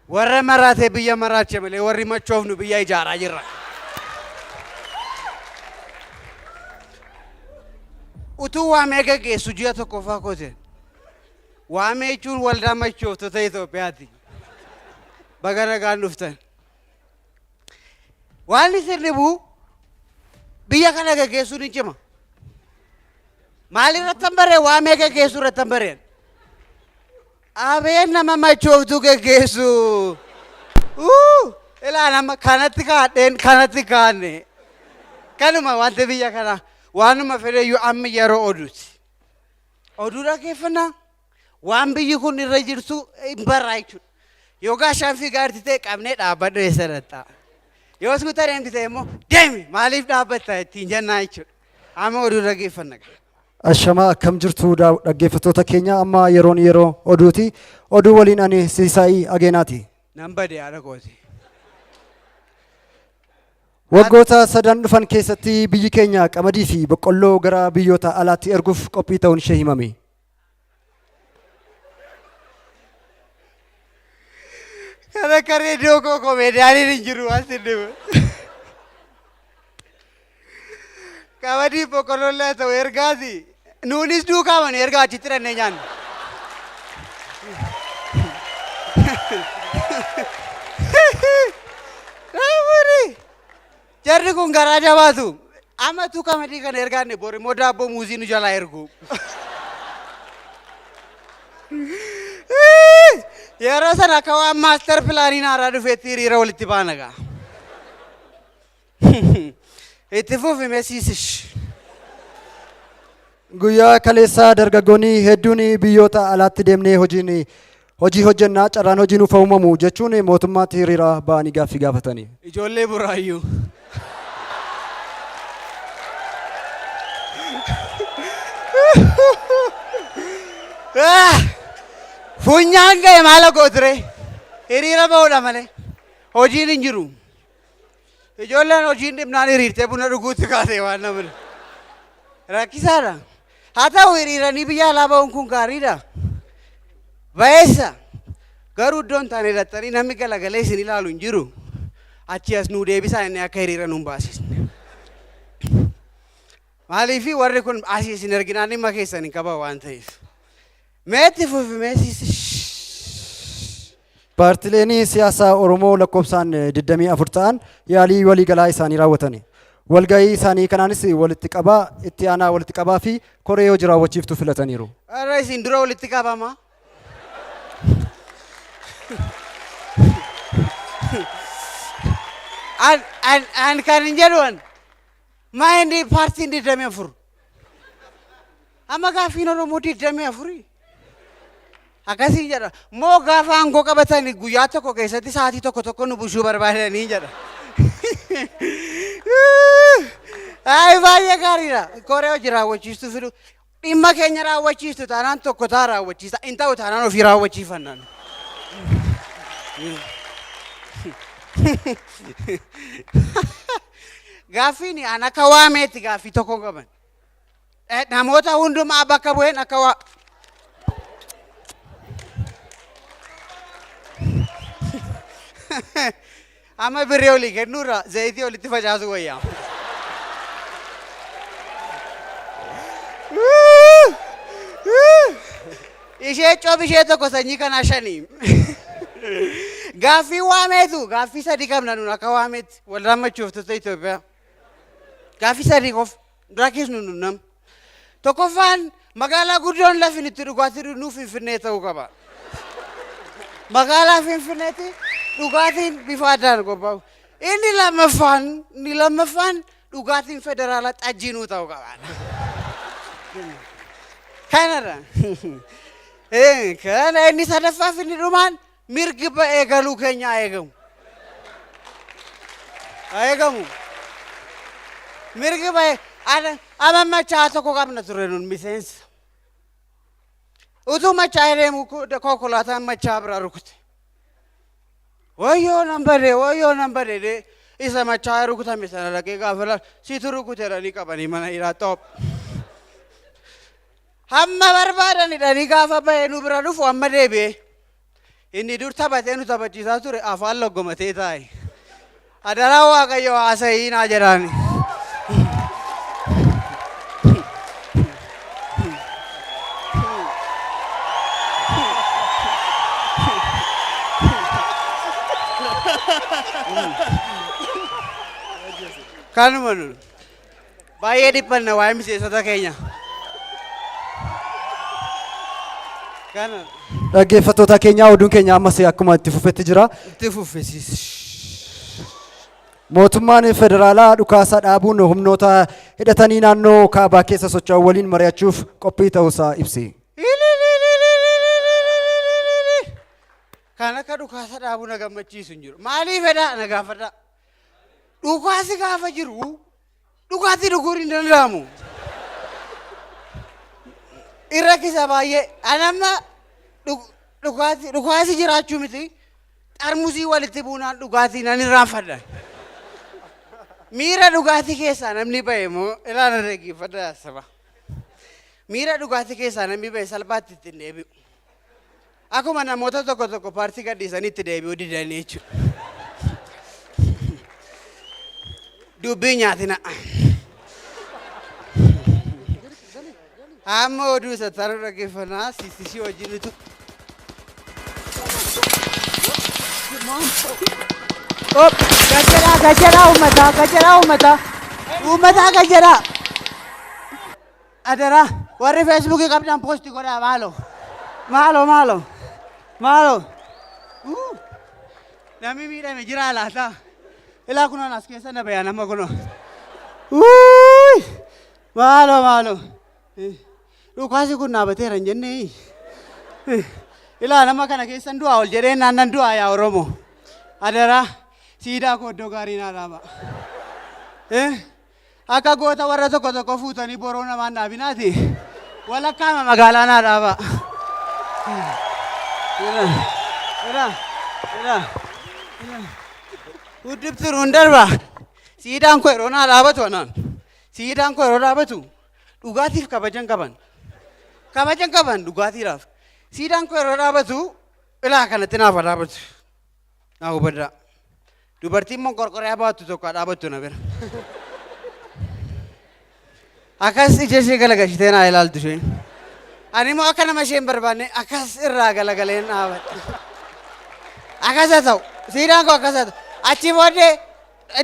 warra maraatee biyya maraache malee warri machoofnu biyya ijaaraa jirra. Utuu waamee gaggeessu ji'a tokkoffaa koote waamee jechuun waldaa machooftota Itoophiyaati. Baga nagaan dhuftan. Waan isin dhibu biyya kana gaggeessuun hin cima. Maalirratti hin baree waamee gaggeessuu irratti hin bareen. Abeen nama machooftuu gaggeessu. Ilaa nama kanatti kaadheen kanatti kaanne. Kanuma wanti biyya kana waanuma fedheyyuu amma yeroo oduuti. Oduu dhaggeeffannaa waan biyyi kun irra jirtu hin barraa jechuudha. Yookaan shaanfii gaartii ta'e qabnee dhaabbadhu eessa dhaxxaa. Yoo suuta deemtite immoo deemi maaliif dhaabbatta ittiin jennaa jechuudha. Amma oduu dhaggeeffanna. Ashama akkam jirtu dhaggeeffattoota keenya amma yeroo oduuti. Oduu waliin ani Siisaayii Ageenaati. Nan bade haadha kooti. Waggoota sadan dhufan keessatti biyyi keenya qamadii fi boqqolloo gara biyyoota alaatti erguuf qophii ta'uun ishee himame. Kana ka reediyoo koo koomeediyaaniin hin jiru waan sin dhibu. Qamadii boqqolloo ta'u ergaasi. Nuunis duukaa mani ergaa achitti dhannee nyaanna. Jarri kun garaa jabaatu. Amma tu qamadii kana ergaanne bor immoo daabboo muuzii nu jalaa ergu. Yeroo sana akka waan maaster pilaaniin haaraa dhufeetti hiriira walitti baana gaa. Itti fufi meesiisish. Guyyaa kaleessaa dargaggoonni hedduun biyyoota alaatti deemnee hojii hojjennaa carraan hojii nuuf uumamu jechuun mootummaatti hiriira ba'anii gaaffii gaafatanii. Ijoollee buraayyuu. Funyaan ga'e maala gooture hiriira ba'uudha malee hojiin hin jiru. Ijoolleen hojiin dhibnaan hiriirtee buna dhuguutti kaatee waan namni rakkisaadha. Haa ta'u hiriiranii biyya alaa ba'uun kun gaariidha. Bayeessa garuu iddoon taane hidhattanii namni galagalee isin ilaalu hin jiru. Achi as nuu deebisaa inni akka hiriira nuun baasisne. Maaliifi warri kun asii isin erginaan dhimma keessan hin qaban waan ta'eef. Meetti fufi meesiisi. Paartileen siyaasaa Oromoo lakkoofsaan 24 ta'an yaalii waliigalaa isaanii raawwatani. Walgahii isaanii kanaanis walitti qabaa, itti aanaa walitti qabaa fi koree hojii raawwachiiftuu filataniiru. Arra isin dura walitti qabama. An kan hin jedhuun maa inni paartiin 24. Amma gaaffiin Oromoo 24. Akkasii jedha. Moo gaafa aangoo qabatanii guyyaa tokko keessatti sa'aatii tokko nu bushuu barbaadanii jedha. Ay baay'ee gaariidha. Koree hojii raawwachiistuu fidu. Dhimma keenya raawwachiistu taanaan tokko taa raawwachiisa. Hin ta'u taanaan ofii raawwachiifannaan. Gaaffiin an akka waameetti gaaffii tokko qaban. Namoota hundumaa bakka bu'een akka waa. Amma birree olii kennuurra zayitii olitti facaasu wayyaa. Ishee coobishee tokko sanyii kanaa shanii. Gaaffii waameetu gaaffii sadii qabna nuun akka waameetti waldaan machooftota Itoophiyaa. Gaaffii sadii qof dura keessu nuun nam. Tokkoffaan magaalaa guddoon lafin itti dhugaatii nuuf Finfinnee ta'uu qaba. Magaalaa Finfinneetti dhugaatiin bifa addaan qophaa'u. Inni lammaffaan dhugaatiin federaalaa xajjiinuu ta'uu qaba. Kanadha. Kana inni sadaffaaf inni dhumaan mirgi ba'ee galuu keenya eegamu. Eegamu. Mirgi ba'ee amma machaa tokko qabna ture nun miseensa. Utuu machaa deemu konkolaataan machaa bira rukute. Wayyoo nan badee isa machaa rukutame sana dhaqee gaafa laal situ rukuteedhanii qabanii mana hidhaa xoob. Hamma barbaadanidhanii gaafa ba'ee nu bira dhufu amma deebi'ee. Inni dur taphatee nu taphachiisaa ture afaan loggomatee taa'e. Adaraa Waaqayyo haasa'ii naa jedhaani. Kanuma nu baay'ee dhiphanna waa'ee miseensota keenya. Kana Dhaggeeffattoota keenya oduun keenya ammas akkuma itti fufetti jira. itti fuffisiis. Mootummaan federaalaa dhukaasaa dhaabuun humnoota hidhatanii naannoo kaabaa keessa socho'an waliin mari'achuuf qophii ta'uusaa ibsi. Kan akka dhukaasa dhaabuu na gammachiisu hin jiru. Maaliif fedha na gaafadha. Dhukaasi gaafa jiru dhugaatii dhuguun hin danda'amu. Irra kisa baay'ee anamma dhukaasi jiraachuu miti. Xarmusii walitti buunaan dhugaatii nan irraanfadha. Miira dhugaatii keessaa namni ba'e moo ilaala dhaggeeffadha saba. Miira dhugaatii keessaa namni ba'e salphaatti ittiin deebi'u. Akkuma namoota tokko tokko paartii gadhiisanii itti deebi'uu didanii jechuudha. Dubbii nyaatina. Amma oduu isa taa'u dhaggeeffannaa siisisii wajjinitu. Gajjaraa uummataa gajjaraa. Adaraa warri feesbuukii qabdan poostii godhaa maaloo. Namni miidhame jira laata. Ilaa kunoon as keessa na bayaa nama kunoo. Maaloo. Dhukaasi kun dhaabateera hin jennee. Ilaa nama kana keessan du'aa ol jedhee naannan du'aa yaa Oromoo. Adaraa siidaa koo iddoo gaarii naa dhaaba. Akka goota warra tokko tokko fuutanii boroo namaan dhaabinaati. Walakkaama magaalaa naa dhaaba. Uddibsiru hin darba. Siidaan koo yeroo naa dhaabatu anaan. Siidaan koo yeroo dhaabatu dhugaatiif kabajan qaban dhugaatiidhaaf. Siidaan koo yeroo dhaabatu ilaa kanatti naaf dhaabatu. Naa hubadhaa. Dubartiin immoo qorqoree baattu tokko dhaabattu na bira. Akkas ija ishee galagalchitee naa ilaaltu isheen. Ani immoo akka nama isheen barbaanne akkas irraa galagaleen dhaabadha. Akkas haa ta'u siidaan koo akkas haa ta'u achi booddee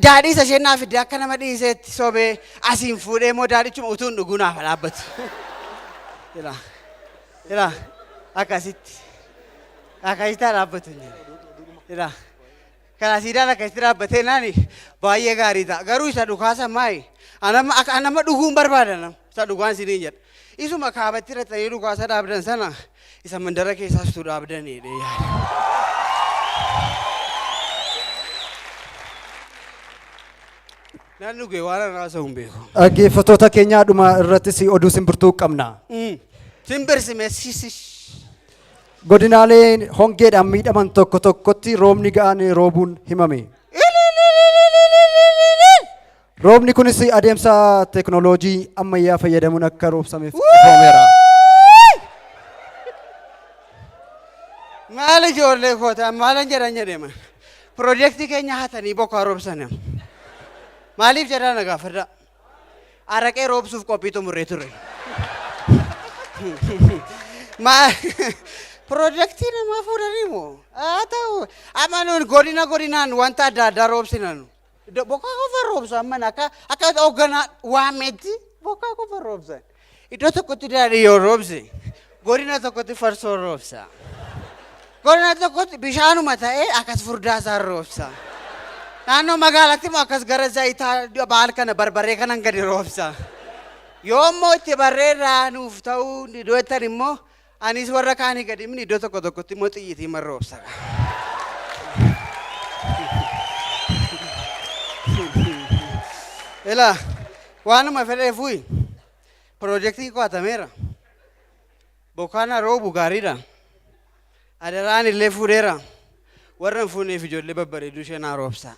daadhii isa isheen naa fidde akka nama dhiiseetti sobee asiin fuudhee immoo daadhichuma utuun dhuguu naaf dhaabbatu. Ilaa akkasitti dhaabbatu. Kana siidaan akkasitti dhaabbatee naani baay'ee gaarii ta'a. Garuu isa dhukaasa maayi? Anama dhuguun barbaadan isa dhugaan siniin jedha. Isuma kaabatti irratti dhukaasa dhaabdan sana isa mandara keessaas tu dhaabdanidha yaada. Nan dhugee waan irraa isa hin beeku. Dhaggeeffattoota keenyaa dhuma irrattis oduu simbirtuu qabna. Simbirsimeessisis. Godinaaleen hongeedhaan miidhaman tokko tokkotti roobni ga'aan roobuun himame. Roobni kunis adeemsa teknooloojii ammayyaa fayyadamuun akka roobsameef ifoomeera. Maal ijoollee kootaan maalan jedhan jedhema. Piroojeektii keenya hatanii bokkaa roobsan. Maaliif jedhaa na gaafadha. Araqee roobsuuf qophii xumurree ture. Projektii namaa fuudhanii moo? Haa ta'u amma nuun godinaan wanta adda addaa roobsinan. Bokkaa qofa roobsan mana akka hoogganaa waametti bokkaa qofa roobsan. Iddoo tokkotti daadhii yoo roobse godina tokkotti farsoo roobsa. Godina tokkotti bishaanuma ta'ee akkas furdaasaan roobsa. Naannoo magaalaatti immoo akkas gara zayitaa baal kana barbaree kanan gadi roobsa. Yoo immoo itti barreerraa nuuf ta'uu iddootan immoo anis warra kaanii gadi min iddoo tokko tokkotti immoo xiyyitii marroobsa. Ilaa waanuma fedheefuyi piroojeektii qo'atameera. Bokkaana roobu gaariidha. Adaraan illee fuudheera. Warra hin fuuneef ijoollee babbareedduu ishee naa roobsa.